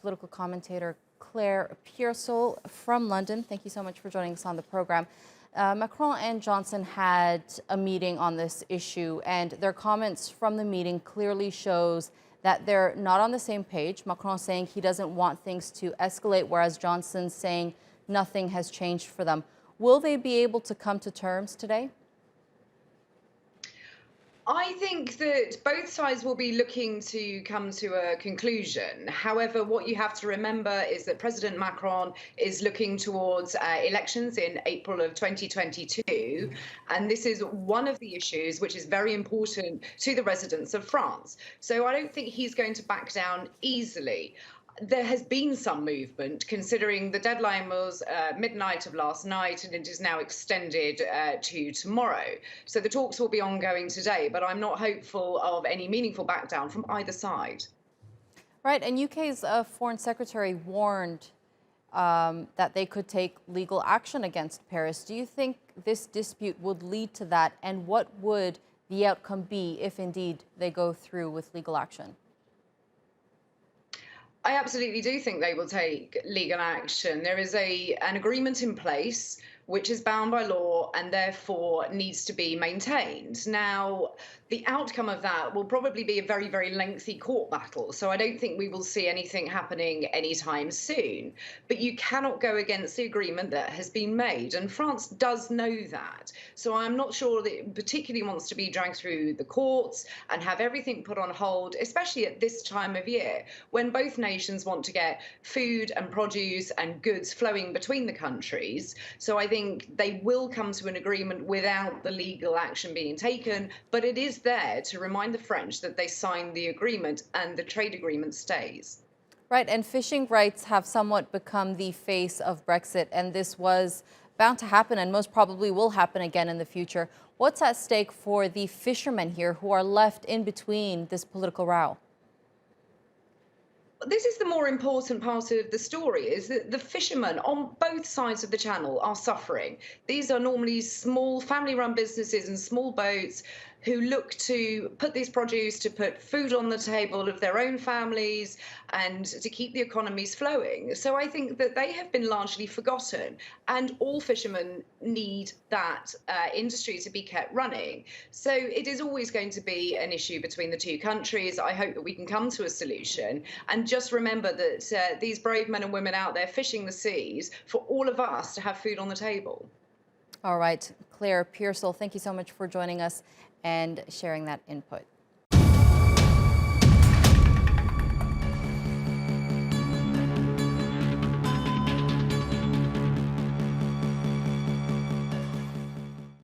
political commentator Claire Pearce from London. Thank you so much for joining us on the program. Macron and Johnson had a meeting on this issue, and their comments from the meeting clearly shows that they're not on the same page. Macron saying he doesn't want things to escalate, whereas Johnson saying nothing has changed for them. Will they be able to come to terms today? I think that both sides will be looking to come to a conclusion. However, what you have to remember is that President Macron is looking towards elections in April of 2022. And this is one of the issues which is very important to the residents of France. So I don't think he's going to back down easily. There has been some movement, considering the deadline was midnight of last night, and it is now extended to tomorrow. So the talks will be ongoing today, but I'm not hopeful of any meaningful back down from either side. Right, and UK's Foreign Secretary warned that they could take legal action against Paris. Do you think this dispute would lead to that, and what would the outcome be if indeed they go through with legal action? I absolutely do think they will take legal action. There is an agreement in place which is bound by law and therefore needs to be maintained. Now, the outcome of that will probably be a very, very lengthy court battle. So I don't think we will see anything happening anytime soon. But you cannot go against the agreement that has been made. And France does know that. So I'm not sure that it particularly wants to be dragged through the courts and have everything put on hold, especially at this time of year, when both nations want to get food and produce and goods flowing between the countries. So I think they will come to an agreement without the legal action being taken, but it is there to remind the French that they signed the agreement and the trade agreement stays. Right, and fishing rights have somewhat become the face of Brexit, and this was bound to happen and most probably will happen again in the future. What's at stake for the fishermen here who are left in between this political row? This is the more important part of the story, is that the fishermen on both sides of the channel are suffering. These are normally small family-run businesses and small boats who look to put this produce to put food on the table of their own families and to keep the economies flowing. So I think that they have been largely forgotten, and all fishermen need that industry to be kept running. So it is always going to be an issue between the two countries. I hope that we can come to a solution, and just remember that these brave men and women out there fishing the seas for all of us to have food on the table. All right, Claire Pearce, thank you so much for joining us and sharing that input.